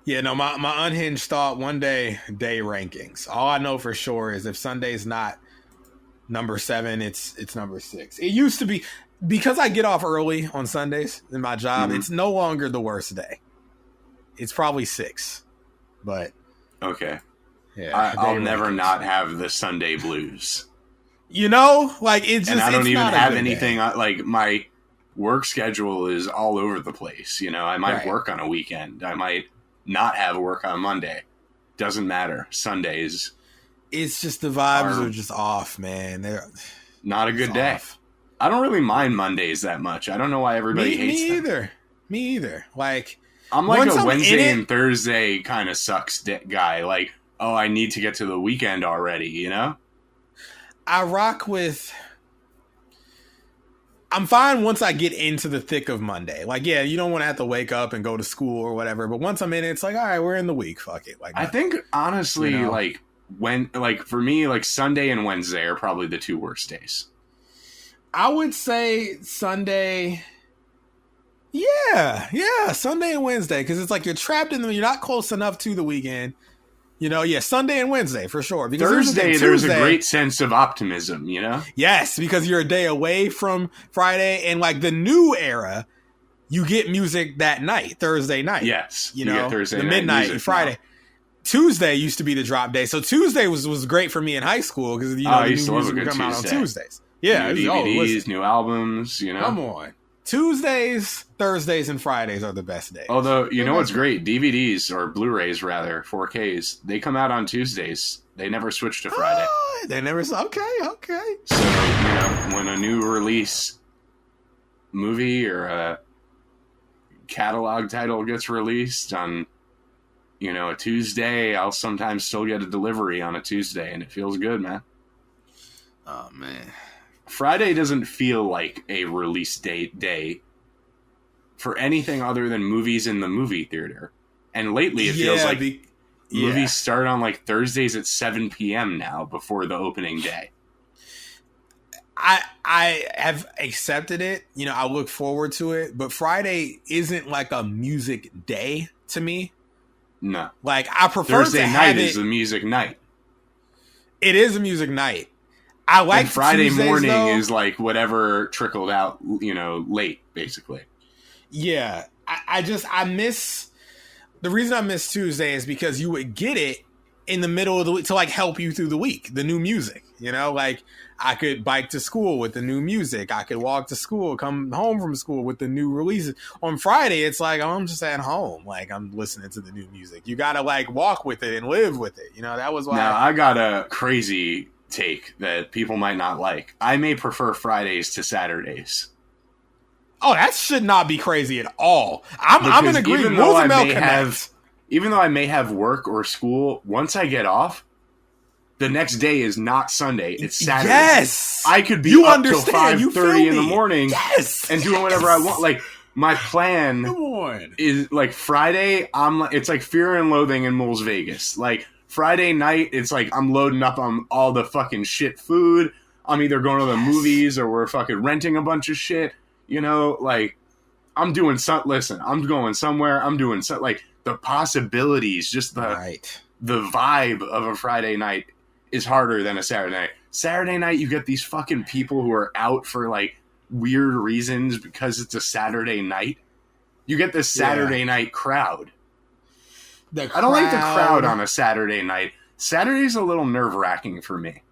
Yeah, no, my unhinged thought one day rankings. All I know for sure is if Sunday's not number 7, it's number 6. It used to be because I get off early on Sundays in my job, it's no longer the worst day. It's probably 6. But okay. Yeah, I'll never not have the Sunday blues. You know, like it's just, and I don't it's even not have a good anything day. like my work schedule is all over the place. You know, I might work on a weekend. I might not have work on Monday. Doesn't matter. Sundays. It's just the vibes are just off, man. They're not a good day. Off. I don't really mind Mondays that much. I don't know why everybody hates them. Me either. Like I'm like a Wednesday and Thursday kind of sucks guy. Like, oh, I need to get to the weekend already, you know? I rock with... I'm fine once I get into the thick of Monday. Like, yeah, you don't want to have to wake up and go to school or whatever. But once I'm in it, it's like, all right, we're in the week. Fuck it. Like, I think, honestly, you know? For me, like, Sunday and Wednesday are probably the 2 worst days. I would say Sunday... Yeah, Sunday and Wednesday. Because it's like you're trapped in them. You're not close enough to the weekend. You know, yeah, Sunday and Wednesday for sure. Because Thursday, there's a great sense of optimism, you know? Yes, because you're a day away from Friday. And like the new era, you get music that night, Thursday night. Yes, you know, Thursday the night midnight and Friday. Now. Tuesday used to be the drop day. So Tuesday was great for me in high school because, you know, the new music would come out on Tuesdays. Yeah. New DVDs, new albums, you know? Come on. Tuesdays, Thursdays, and Fridays are the best days. Although, you know what's great? DVDs, or Blu-rays rather, 4Ks, they come out on Tuesdays. They never switch to Friday. Oh, they never... Okay. So, you know, when a new release movie or a catalog title gets released on, you know, a Tuesday, I'll sometimes still get a delivery on a Tuesday, and it feels good, man. Oh, man. Friday doesn't feel like a release date day for anything other than movies in the movie theater. And lately it feels like movies start on like Thursdays at 7 p.m. now before the opening day. I have accepted it. You know, I look forward to it. But Friday isn't like a music day to me. No. Like, I prefer Thursday to night have is a music night. It is a music night. I like and Friday Tuesdays, morning though. Is like whatever trickled out, you know, late, basically. Yeah. I miss... The reason I miss Tuesday is because you would get it in the middle of the week to like help you through the week, the new music, you know, like I could bike to school with the new music. I could walk to school, come home from school with the new releases. On Friday, it's like, oh, I'm just at home. Like I'm listening to the new music. You got to like walk with it and live with it. You know, that was why. Now I got a crazy take that people might not like. I may prefer Fridays to Saturdays. Oh, that should not be crazy at all. I'm in agreement. Even though I may have work or school, once I get off, the next day is not Sunday. It's Saturday. Yes, I could be up till 5:30 in the morning. Yes, and doing whatever I want. Like my plan is like Friday. It's like Fear and Loathing in Moles Vegas. Like Friday night, it's like I'm loading up on all the fucking shit food. I'm either going to the movies or we're fucking renting a bunch of shit. You know, like I'm doing something. Listen, I'm going somewhere. I'm doing something. Like the possibilities, just the vibe of a Friday night is harder than a Saturday night. Saturday night, you get these fucking people who are out for like weird reasons because it's a Saturday night. You get this Saturday night crowd. I don't like the crowd on a Saturday night. Saturday's a little nerve-wracking for me.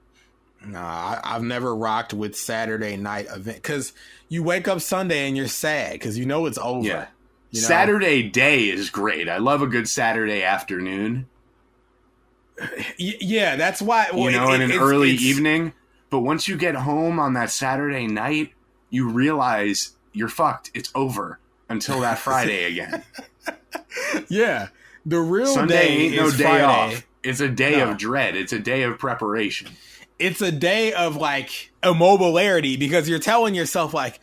Nah, I've never rocked with Saturday night event because you wake up Sunday and you're sad because you know it's over. Yeah. You know? Saturday day is great. I love a good Saturday afternoon. Yeah, that's why. Well, you know, in an early evening. But once you get home on that Saturday night, you realize you're fucked. It's over until that Friday again. Yeah. The real Sunday day ain't no is day Friday. off. It's a day of dread. It's a day of preparation. It's a day of like immobility because you're telling yourself like,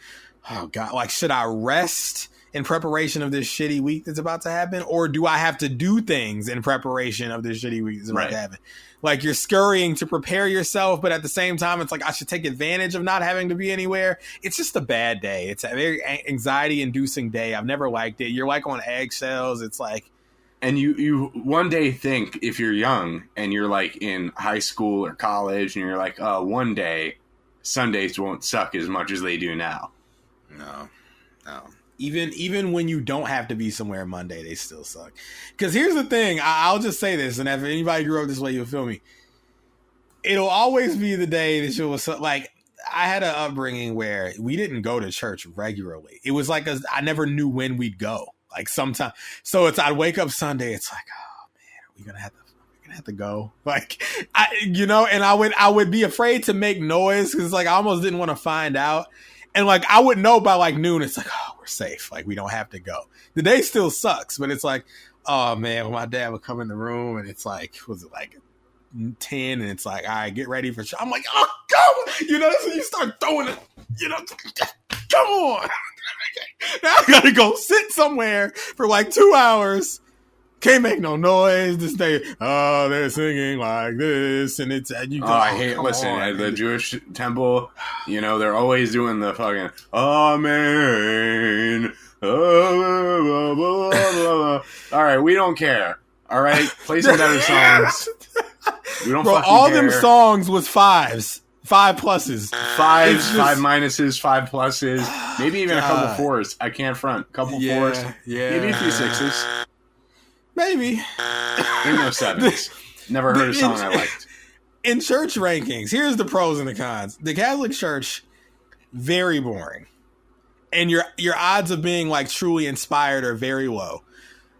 oh God, like, should I rest in preparation of this shitty week that's about to happen? Or do I have to do things in preparation of this shitty week that's about to happen? Like you're scurrying to prepare yourself, but at the same time, it's like, I should take advantage of not having to be anywhere. It's just a bad day. It's a very anxiety inducing day. I've never liked it. You're like on eggshells. It's like, And you one day think, if you're young and you're like in high school or college and you're like, oh, one day Sundays won't suck as much as they do now. No. Even when you don't have to be somewhere Monday, they still suck. Because here's the thing. I'll just say this, and if anybody grew up this way, you'll feel me. It'll always be the day that you'll, like, I had an upbringing where we didn't go to church regularly. It was like I never knew when we'd go. Like sometimes, so I'd wake up Sunday. It's like, oh man, we're gonna have to go. Like, and I would be afraid to make noise because like I almost didn't want to find out. And like I would know by like noon. It's like, oh, we're safe. Like we don't have to go. The day still sucks, but it's like, oh man, when my dad would come in the room and it's like, was it like 10? And it's like, all right, get ready for. I'm like, oh, go. That's when you start throwing it. Come on. Now I gotta go sit somewhere for like 2 hours. Can't make no noise. This day, oh, they're singing like this, and it's and you go. I hate. Listen, at the Jewish temple, they're always doing the fucking Amen. All right, we don't care. All right, play some better songs. We don't. Bro, all care. Them songs was fives. 5 pluses. 5 minuses, 5 pluses, maybe even a couple 4s. I can't front. Couple 4s. Yeah. Maybe a few 6s. Maybe. Ain't no 7s. Never heard a song I liked. In church rankings, here's the pros and the cons. The Catholic Church, very boring. And your odds of being like truly inspired are very low.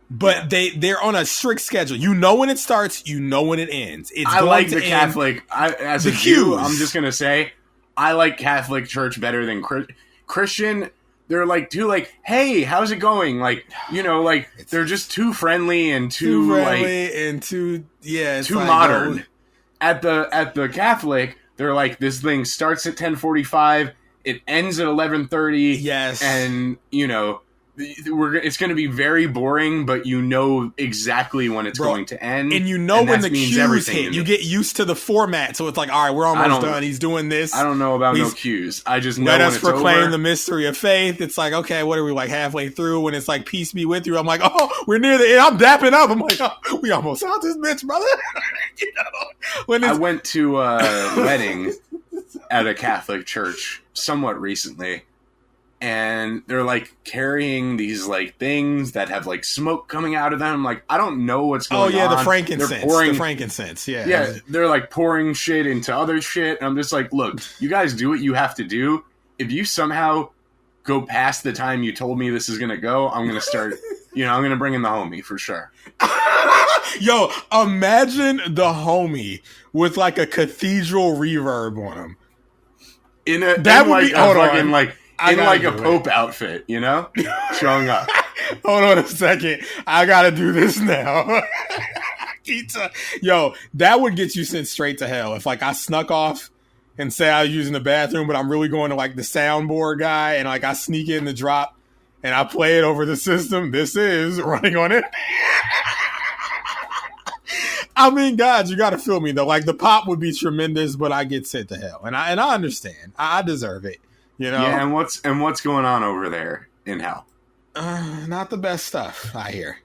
But they're on a strict schedule. You know when it starts. You know when it ends. I like the Catholic. As a Jew, I'm just going to say, I like Catholic Church better than Christian. They're like too like, hey, how's it going? Like, they're just too friendly and too modern. At the Catholic, they're like, this thing starts at 10:45, it ends at 11:30. Yes, and it's going to be very boring, but exactly when it's going to end. And when the cues hit. You get used to the format. So it's like, all right, we're almost done. He's doing this. I don't know about no cues. I just know let when us it's proclaim over. The mystery of faith. It's like, okay, what are we like halfway through? When it's like, peace be with you. I'm like, oh, we're near the end. I'm dapping up. I'm like, oh, we almost out this bitch, brother. I went to a wedding at a Catholic church somewhat recently. And they're like carrying these like things that have like smoke coming out of them. I'm like, I don't know what's going on. Oh yeah, the frankincense. Yeah. Yeah, they're like pouring shit into other shit. And I'm just like, look, you guys do what you have to do. If you somehow go past the time you told me this is gonna go, I'm gonna start. I'm gonna bring in the homie for sure. Yo, imagine the homie with like a cathedral reverb on him. That would be fucking like. In like a Pope outfit, showing up. Hold on a second. I gotta do this now. Yo, that would get you sent straight to hell. If like I snuck off and say I was using the bathroom, but I'm really going to like the soundboard guy and like I sneak in the drop and I play it over the system. This is running on it. I mean, God, you gotta feel me though. Like the pop would be tremendous, but I get sent to hell. And I understand. I deserve it. Yeah, and what's going on over there in hell? Not the best stuff, I hear.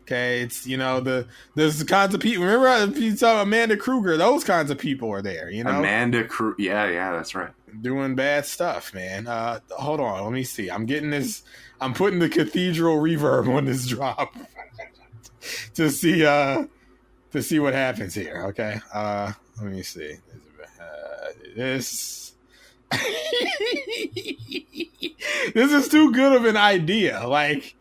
Okay, it's there's the kinds of people. Remember, you saw Amanda Kruger. Those kinds of people are there. Amanda Kruger. Yeah, that's right. Doing bad stuff, man. Hold on, let me see. I'm getting this. I'm putting the cathedral reverb on this drop to see what happens here. Okay, let me see. This. This is too good of an idea. Like,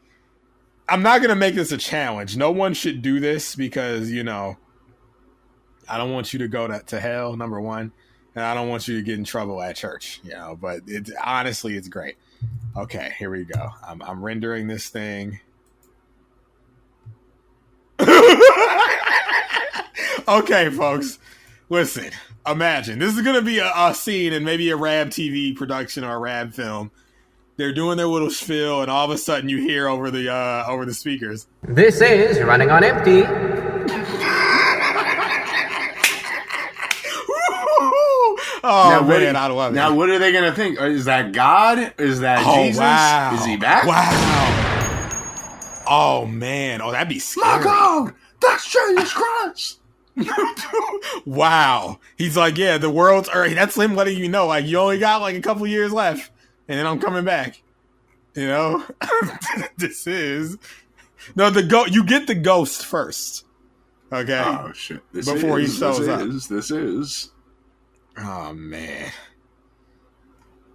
I'm not gonna make this a challenge. No one should do this because I don't want you to go to hell, number one, and I don't want you to get in trouble at church. But honestly, it's great. Okay, here we go. I'm rendering this thing. Okay, folks, listen. Imagine this is going to be a scene in maybe a Rab TV production or a Rab film. They're doing their little spiel, and all of a sudden you hear over the speakers, "This is running on empty." Oh man, I love it. Now, what are they going to think? Is that God? Is that Jesus? Wow. Is he back? Wow. Oh man, oh that'd be scary. My God, that's Jesus Christ. Wow. He's like, yeah, the world's Earth. That's him letting you know, like, you only got like a couple years left, and then I'm coming back. You know, this is no the you get the ghost first. Okay. Oh shit! Before he shows up. This is. Oh man.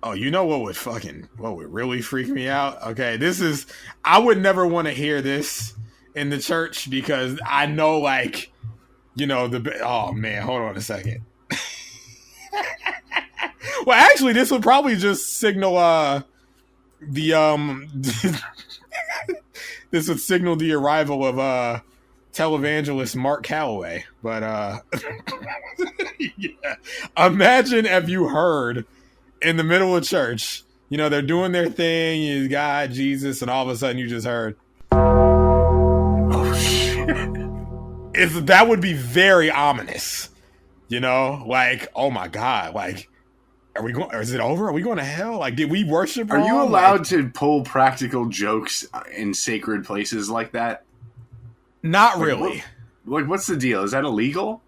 Oh, you know what would really freak me out? Okay, I would never want to hear this in the church because I know, like, oh man, hold on a second. Well, actually, this would probably just signal this would signal the arrival of televangelist Mark Calloway. But yeah. Imagine if you heard in the middle of church, they're doing their thing, you got Jesus, and all of a sudden you just heard, oh shit. That would be very ominous. Like, oh my God, like, is it over? Are we going to hell? Like, did we worship wrong? Are you allowed to pull practical jokes in sacred places like that? Not really. What's the deal? Is that illegal?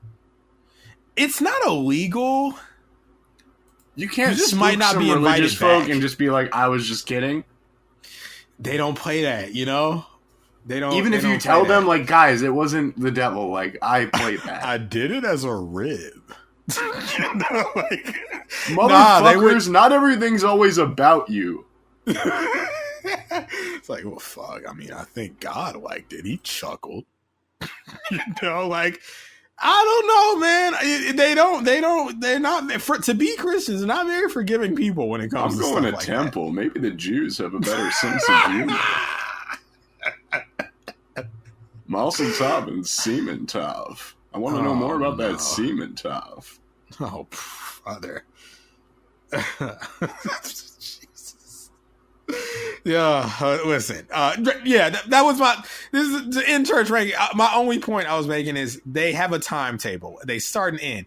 It's not illegal. You can't just might not be invited folk back and just be like, I was just kidding. They don't play that, They don't. Even if you tell them, like, guys, it wasn't the devil. Like, I played that. I did it as a rib. Motherfuckers, not everything always about you. It's like, well, fuck. I mean, I think God liked it. He chuckled. Like, I don't know, man. They're not, to be Christians, they're not very forgiving people when it comes to stuff like that. I'm going to temple. Maybe the Jews have a better sense of humor. Mazel tov and semen tov. I want to know more about that semen tov. Oh, brother. Jesus. Yeah, listen. That was this is the in church ranking. My only point I was making is they have a timetable. They start and end.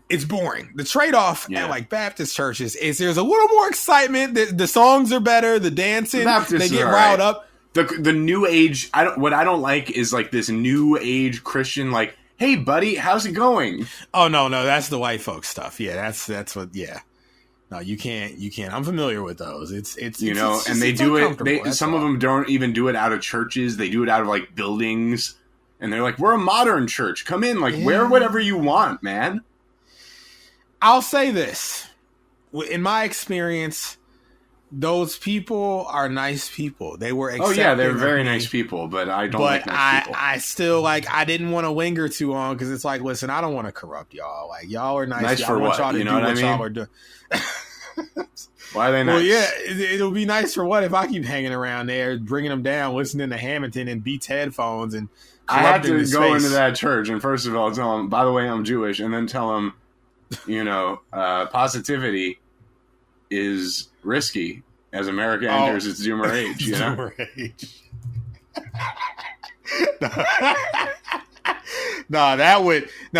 It's boring. The trade-off at like Baptist churches is there's a little more excitement. The songs are better. The dancing, they get riled up. The new age. What I don't like is like this new age Christian, like, hey buddy, how's it going? Oh no, that's the white folks stuff. Yeah, that's what. Yeah, no, you can't. I'm familiar with those. It's and they do it. Some of them don't even do it out of churches. They do it out of like buildings, and they're like, we're a modern church. Come in, like, wear whatever you want, man. I'll say this, in my experience, those people are nice people. They were accepting. Oh yeah, they're very nice people, but I don't like nice people. I still, like, I didn't want to linger too long because it's like, listen, I don't want to corrupt y'all. Like, y'all are nice. Nice for I want what? y'all to you know do what I mean? y'all are doing. Why are they nice? Well, yeah, it'll be nice for what if I keep hanging around there, bringing them down, listening to Hamilton and Beats headphones, and I had to go into that church and first of all tell them, by the way, I'm Jewish, and then tell them, positivity is risky as America enters its Zoomer age. Zoomer age.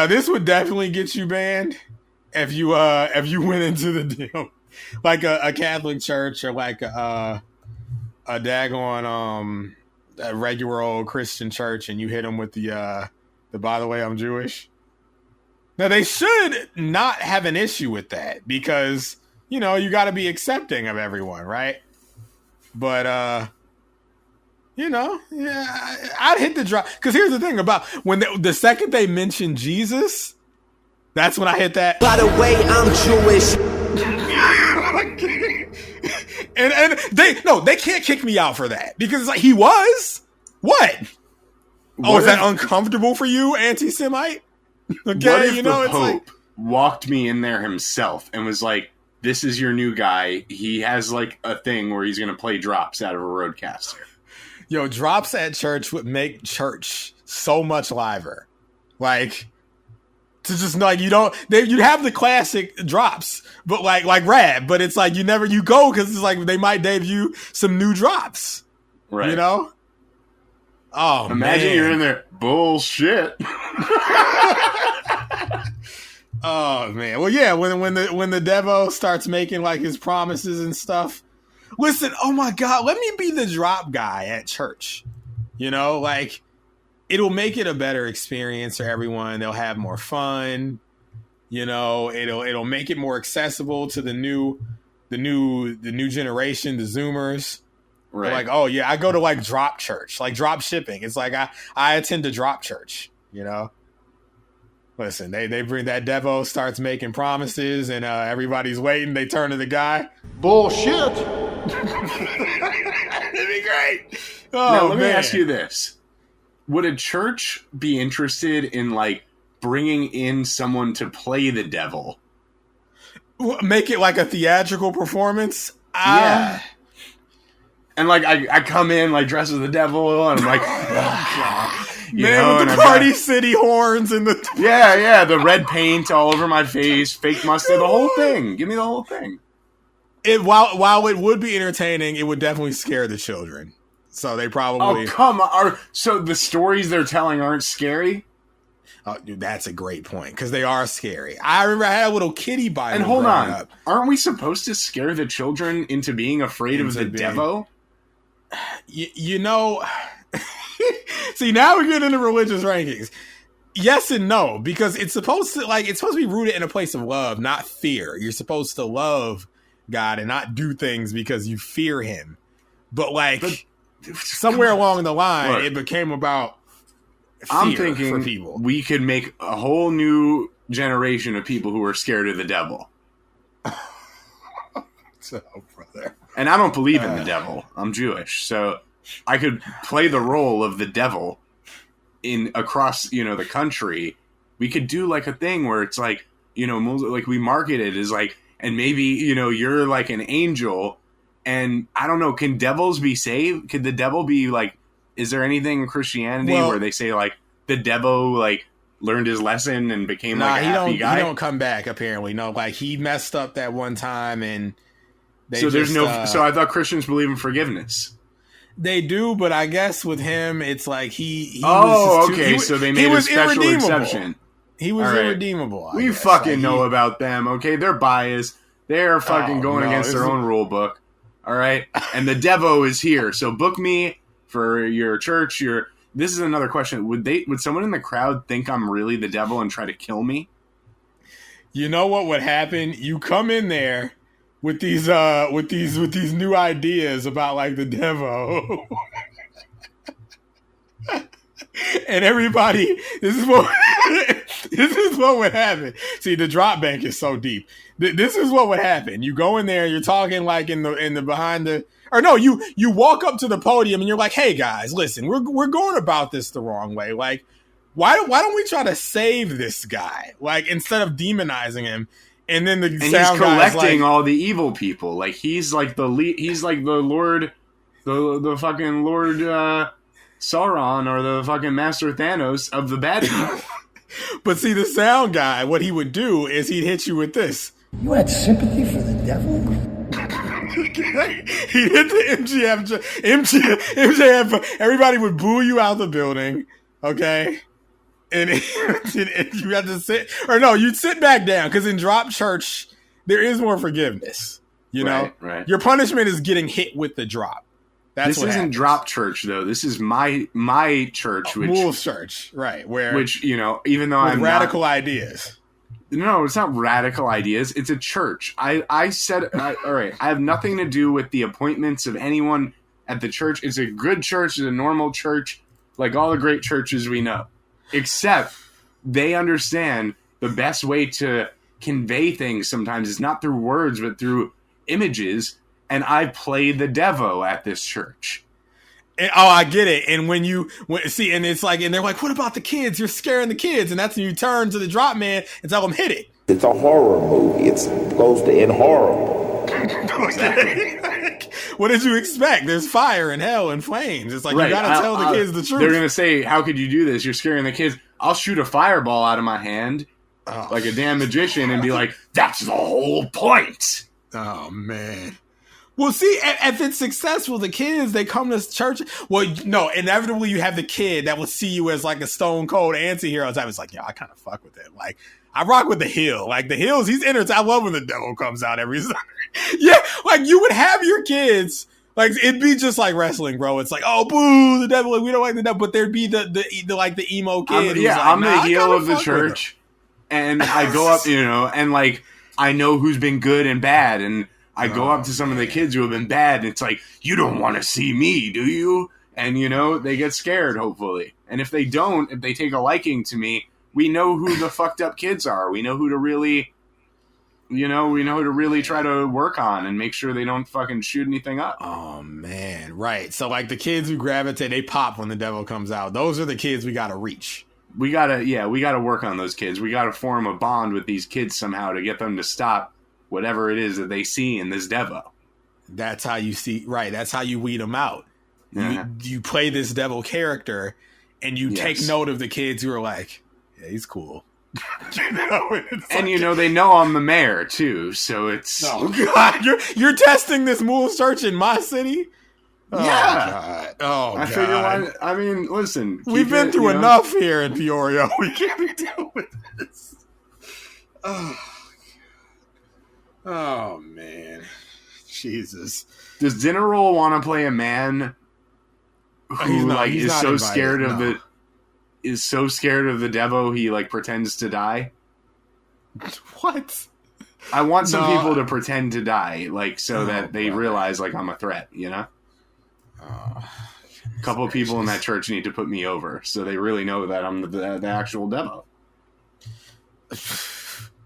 This would definitely get you banned if you went into the deal like a Catholic church or like a daggone a regular old Christian church, and you hit them with the by the way, I'm Jewish. Now they should not have an issue with that because you got to be accepting of everyone, right? But I'd hit the drop because here's the thing about when the second they mention Jesus, that's when I hit that. By the way, I'm Jewish. and they can't kick me out for that because it's like he was what? Is that uncomfortable for you, anti-Semite? Okay, what if the Pope like walked me in there himself and was like, "This is your new guy. He has like a thing where he's going to play drops out of a Rodecaster." Yo, drops at church would make church so much liver. Like, to just like you have the classic drops, but like rap, but it's like you go because it's like they might debut some new drops, right? Oh, imagine you're in there, bullshit. Oh man, well yeah, when the Devo starts making like his promises and stuff, Listen, oh my God, let me be the drop guy at church. You know, like it'll make it a better experience for everyone. They'll have more fun. You know, it'll make it more accessible to the new generation, the Zoomers. Right. They're like, oh yeah, I go to like drop church, like drop shipping. It's like I attend to drop church, you know. Listen, they bring that Devo starts making promises and everybody's waiting. They turn to the guy. Bullshit. It'd be great. Oh, now, let me ask you this. Would a church be interested in like bringing in someone to play the devil? Make it like a theatrical performance? Yeah. And like I come in like dressed as the devil and I'm like, oh, God. With the Party City horns and the yeah, the red paint all over my face, fake mustache, the whole thing. Give me the whole thing. While it would be entertaining, it would definitely scare the children. So they probably come on. So the stories they're telling aren't scary? Oh, dude, that's a great point because they are scary. I remember I had a little kiddie Bible. And hold on, up. Aren't we supposed to scare the children into being afraid of the Devo? You know, see, now we're getting into religious rankings. Yes and no, because it's supposed to be rooted in a place of love, not fear. You're supposed to love God and not do things because you fear Him. But somewhere along the line, it became about fear. I'm thinking for people. We could make a whole new generation of people who are scared of the devil. So, brother. And I don't believe in the devil. I'm Jewish, so I could play the role of the devil across the country. We could do like a thing where it's like like we market it as like, and maybe you're like an angel, and I don't know. Can devils be saved? Could the devil be like? Is there anything in Christianity where they say like the devil like learned his lesson and became like a happy guy? He don't come back apparently. No, like he messed up that one time and. So I thought Christians believe in forgiveness. They do, but I guess with him, it's like he was okay. So they made a special exception. He was irredeemable. We fucking know about them, okay? They're biased. They're fucking going against their own rule book, all right? And the Devo is here, so book me for your church. This is another question. Would someone in the crowd think I'm really the devil and try to kill me? You know what would happen? You come in there with these new ideas about like the Devo. And everybody, this is what would happen. See, the drop bank is so deep. This is what would happen. You go in there, you're talking like in the behind the, or no, you walk up to the podium and you're like, hey guys, listen, we're going about this the wrong way. Like, why don't we try to save this guy? Like, instead of demonizing him. And then he's collecting all the evil people. Like he's like the lead, he's like the Lord, the fucking Lord Sauron or the fucking Master Thanos of the bad people. But see, the sound guy, what he would do is he'd hit you with this. You had sympathy for the devil? He'd hit the MJF. Everybody would boo you out the building. Okay. And you had to sit, or no, you'd sit back down because in drop church there is more forgiveness. You know, right. Your punishment is getting hit with the drop. This isn't drop church though. This is my church, Mool's church, right? Even though I'm radical ideas. No, it's not radical ideas. It's a church. I said, all right. I have nothing to do with the appointments of anyone at the church. It's a good church. It's a normal church, like all the great churches we know. Except they understand the best way to convey things sometimes is not through words, but through images. And I play the Devo at this church. I get it. And and it's like, and they're like, what about the kids? You're scaring the kids. And that's when you turn to the drop man and tell them, hit it. It's a horror movie. It's supposed to end horrible. Exactly. What did you expect? There's fire and hell and flames. It's like, you gotta tell the kids the truth. They're gonna say, how could you do this? You're scaring the kids. I'll shoot a fireball out of my hand like a damn magician and be like, that's the whole point. Oh, man. Well, see, if it's successful, the kids, they come to church. Well, no, inevitably you have the kid that will see you as like a stone cold anti-hero type. It's like, yo, I kind of fuck with it. Like, I rock with the Hill. Like, the Hills, he's entertained. I love when the devil comes out every Sunday. Yeah, like, you would have your kids. Like, it'd be just like wrestling, bro. It's like, oh, boo, the devil. Like, we don't like the devil. But there'd be the emo kid. I'm the heel of the church. And I go up, and like, I know who's been good and bad. And I go up to some of the kids who have been bad, and it's like, you don't want to see me, do you? And, they get scared, hopefully. And if they don't, if they take a liking to me, we know who the fucked up kids are. We know who to really, we know who to really try to work on and make sure they don't fucking shoot anything up. Oh, man. Right. So, like, the kids who gravitate, they pop when the devil comes out. Those are the kids we got to reach. We got to work on those kids. We got to form a bond with these kids somehow to get them to stop whatever it is that they see in this Devo. That's how you see, right. That's how you weed them out. You play this devil character and you take note of the kids who are like, yeah, he's cool. They know I'm the mayor too. So it's, oh God, you're testing this mule search in my city. Oh, yeah. God. Oh, I figure I mean, listen, we've been through enough here in Peoria. We can't be dealing with this. Oh, man. Jesus. Does Dinner Roll want to play a man who is so scared of the Devo he like pretends to die? What? I want some people to pretend to die, like so that they realize like I'm a threat, A couple of people in that church need to put me over so they really know that I'm the actual Devo.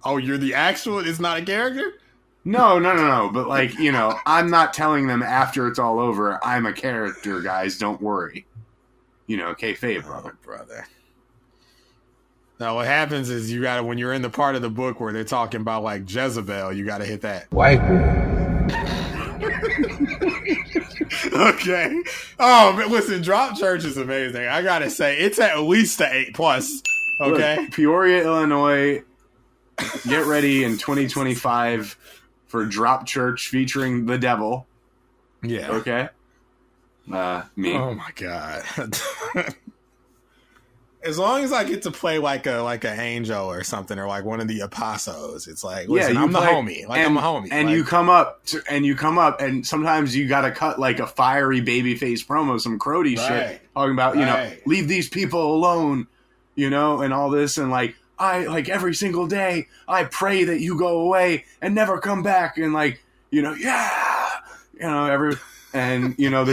Oh, you're the actual? It's not a character? No. But like, I'm not telling them after it's all over, I'm a character, guys. Don't worry. Kayfabe, brother. Now, what happens is you got to, when you're in the part of the book where they're talking about like Jezebel, you got to hit that. White Okay. Oh, but listen, Drop Church is amazing. I got to say, it's at least an 8+. Okay. Look, Peoria, Illinois, get ready in 2025 for Drop Church featuring the devil. Yeah. Okay. Me. Oh my God. As long as I get to play like an angel or something, or like one of the apostles, it's like, listen, I'm the homie. Like, I'm a homie. And like, you come up, and sometimes you got to cut like a fiery babyface promo, some Crody shit, talking about leave these people alone, and all this, and like I like every single day I pray that you go away and never come back, and like the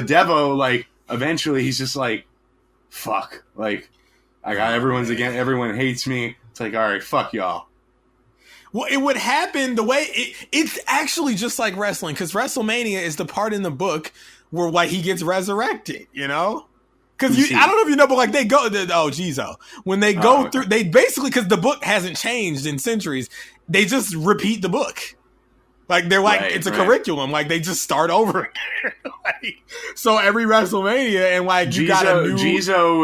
Devo, like eventually he's just like, fuck, like. I got everyone hates me. It's like, all right, fuck y'all. Well, it would happen the way it's actually just like wrestling, because WrestleMania is the part in the book where like he gets resurrected, Because I don't know if you know, but like they go, when they go through, they basically, because the book hasn't changed in centuries, they just repeat the book. Like they're like it's a curriculum. Like they just start over again. So every WrestleMania, and like you got a new. Jizo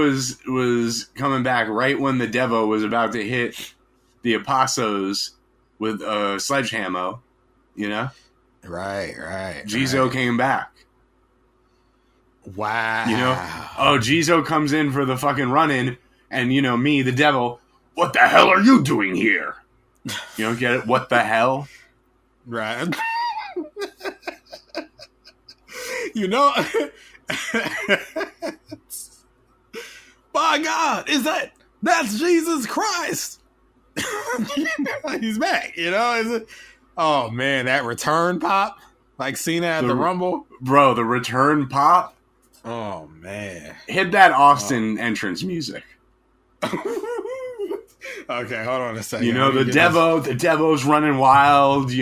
was coming back right when the Devo was about to hit the Apostles with a sledgehammer. Right. Jizo came back. Wow. Jizo comes in for the fucking run-in, and me, the devil. What the hell are you doing here? You don't get it? What the hell? Right. By God, that's Jesus Christ. He's back, Is it? Oh man, that return pop, like Cena at the Rumble. Bro, the return pop. Oh man. Hit that Austin entrance music. Okay, hold on a second. The Devo's running wild,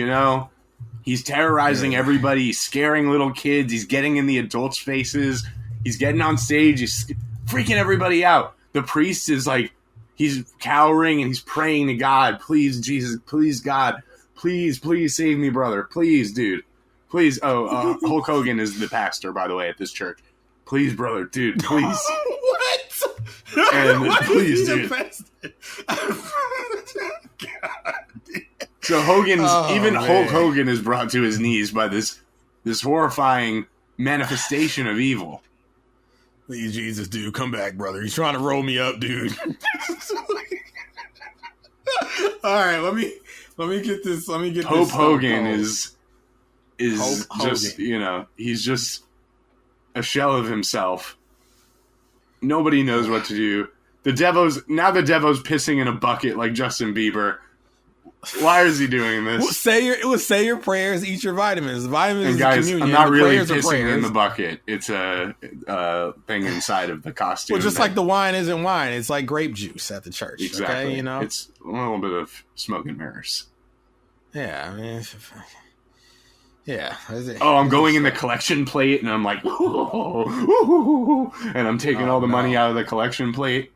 He's terrorizing everybody. He's scaring little kids. He's getting in the adults' faces. He's getting on stage. He's freaking everybody out. The priest is like, he's cowering and he's praying to God. Please, Jesus. Please, God. Please save me, brother. Please, dude. Please. Hulk Hogan is the pastor, by the way, at this church. Please, brother. Dude, please. What? And please, dude. God. So Hulk Hogan is brought to his knees by this this horrifying manifestation of evil. Please, Jesus, dude, come back, brother. He's trying to roll me up, dude. All right, let me get this. Let me get Pope this. Hogan is Pope just Hogan. He's just a shell of himself. Nobody knows what to do. The Devo's pissing in a bucket like Justin Bieber. Why is he doing this? Well, say your prayers, eat your vitamins. Vitamins and guys, is communion. I'm not really prayers pissing in the bucket. It's a thing inside of the costume. Well, just like the wine isn't wine. It's like grape juice at the church. Exactly. Okay? You know? It's a little bit of smoke and mirrors. Yeah, I mean, yeah. Oh, I'm going in the collection plate, and I'm like, and I'm taking all the money out of the collection plate.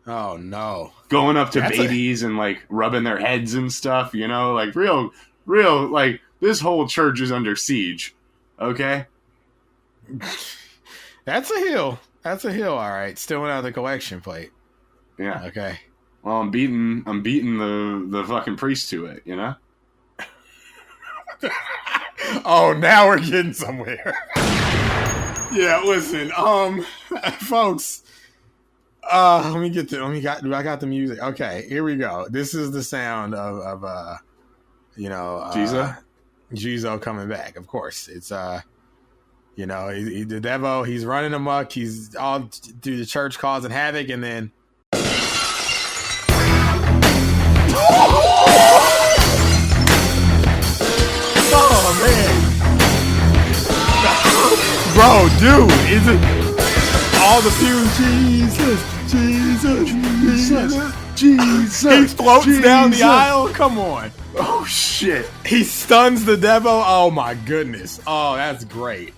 Oh, no. Going up to babies and, like, rubbing their heads and stuff, you know? Like, real, like, this whole church is under siege. Okay? That's a hill. That's a hill, all right. Still out of the collection plate. Yeah. Okay. Well, I'm beating the fucking priest to it, you know? Oh, now we're getting somewhere. Yeah, listen, folks. I got the music. Okay, here we go. This is the sound of Jizo coming back. Of course, it's the Devo. He's running amok. He's all through the church causing havoc, and then. Oh man, bro, dude, is it all the pews? Jesus. He floats down the aisle. Come on. Oh shit. He stuns the Devo. Oh my goodness. Oh, that's great.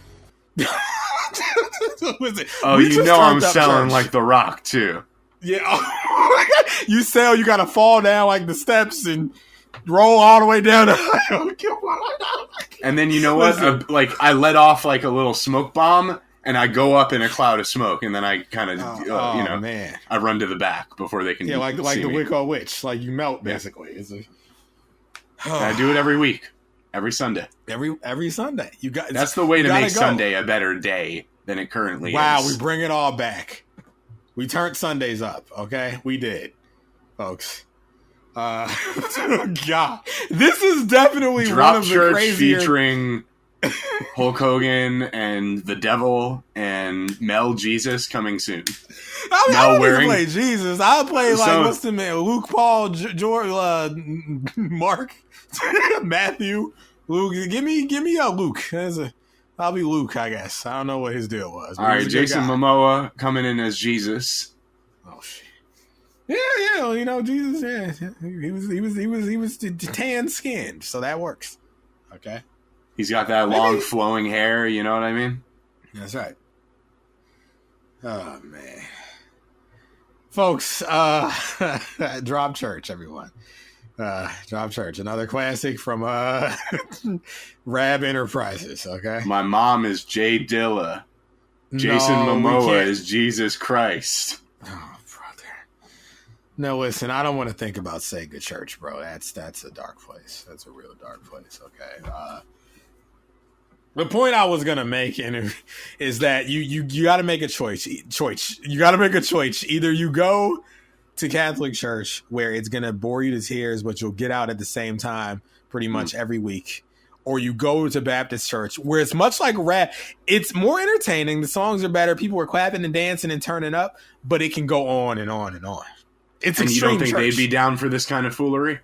Oh, you know I'm selling like The Rock too. Yeah. You sell. You gotta fall down like the steps and roll all the way down the aisle. And then you know what? I let off like a little smoke bomb. And I go up in a cloud of smoke, and then I kind of, man. I run to the back before they can. Yeah, like see the me. Wicca Witch, like you melt basically. It's I do it every week, every Sunday. Every Sunday. That's the way to make Sunday a better day than it currently is. Wow, we bring it all back. We turned Sundays up. Okay, we did, folks. God, this is definitely Drop one of Church the crazier featuring Hulk Hogan and the Devil and Mel Jesus coming soon. I don't play Jesus. I play like what's the man? Luke, Paul, George, Mark, Matthew, Luke. Give me a Luke. I'll be Luke, I guess. I don't know what his deal was. All right, Jason Momoa coming in as Jesus. Oh shit. Yeah, Jesus. Yeah, he was tan skinned, so that works. Okay. He's got that long flowing hair, you know what I mean? That's right. Oh, man. Folks, Drop Church, everyone. Drop Church, another classic from Rab Enterprises, okay? My mom is Jay Dilla. Jason Momoa is Jesus Christ. Oh, brother. No, listen, I don't want to think about Sega Church, bro. That's a dark place. That's a real dark place, okay? The point I was gonna make is that you got to make a choice. You got to make a choice. Either you go to Catholic Church where it's gonna bore you to tears, but you'll get out at the same time pretty much every week, or you go to Baptist Church where it's much like rap. It's more entertaining. The songs are better. People are clapping and dancing and turning up, but it can go on and on and on. It's and extreme. You don't think church. they'd be down for this kind of foolery?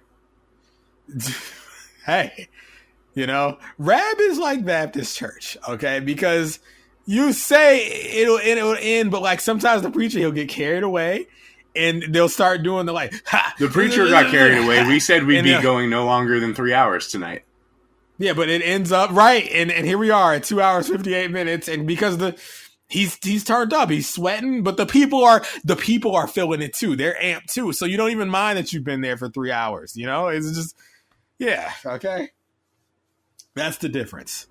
Hey. Rab is like Baptist Church, okay? Because you say it'll end, but like sometimes the preacher, he'll get carried away and they'll start doing the like, ha! The preacher got carried away. We said we'd be going no longer than 3 hours tonight. Yeah, but it ends up right. And here we are at 2 hours, 58 minutes. And because he's turned up, he's sweating, but the people are feeling it too. They're amped too. So you don't even mind that you've been there for 3 hours. It's just, yeah. Okay. That's the difference.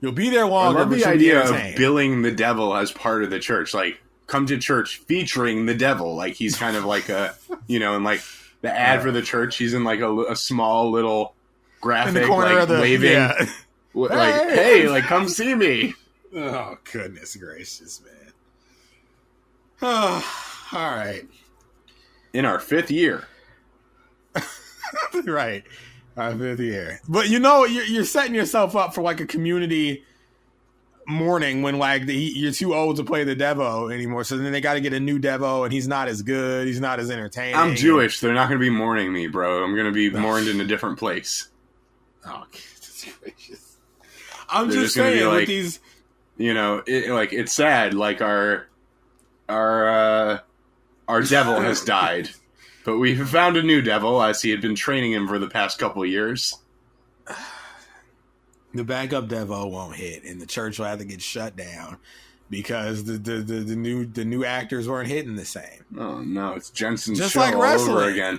You'll be there longer. I love the idea of billing the devil as part of the church. Like, come to church featuring the devil. Like, he's kind of like a, and like the ad for the church, he's in like a small little graphic, like waving. Like, hey, like, come see me. Oh, goodness gracious, man. Oh, all right. In our 5th year. Right. Our 5th year. But you know, you're setting yourself up for like a community morning when like you're too old to play the Devo anymore. So then they got to get a new Devo and he's not as good. He's not as entertaining. I'm Jewish. They're not going to be mourning me, bro. I'm going to be mourned in a different place. Oh, goodness gracious. I'm They're just gonna be saying like, with these... You know, it's sad. Like our devil has died, but we have found a new devil as he had been training him for the past couple of years. The backup Devo won't hit, and the church will have to get shut down because the new actors weren't hitting the same. Oh no, it's Jensen's Just show like all wrestling. over again.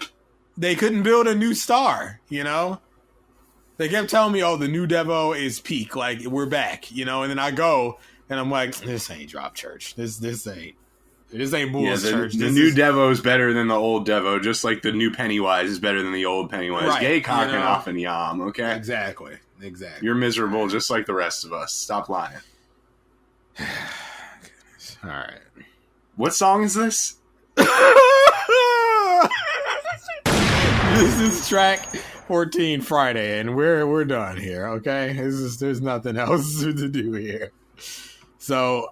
They couldn't build a new star, you know? They kept telling me, oh, the new Devo is peak, like, we're back, you know? And then I go, and I'm like, this ain't Drop Church. This ain't Bulls Church. The new Devo is better than the old Devo, just like the new Pennywise is better than the old Pennywise. Right, Gay cocking you know? off and yam, okay? Exactly. You're miserable just like the rest of us. Stop lying. All right. What song is this? This is track 14 Friday, and we're done here, okay? There's nothing else to do here. So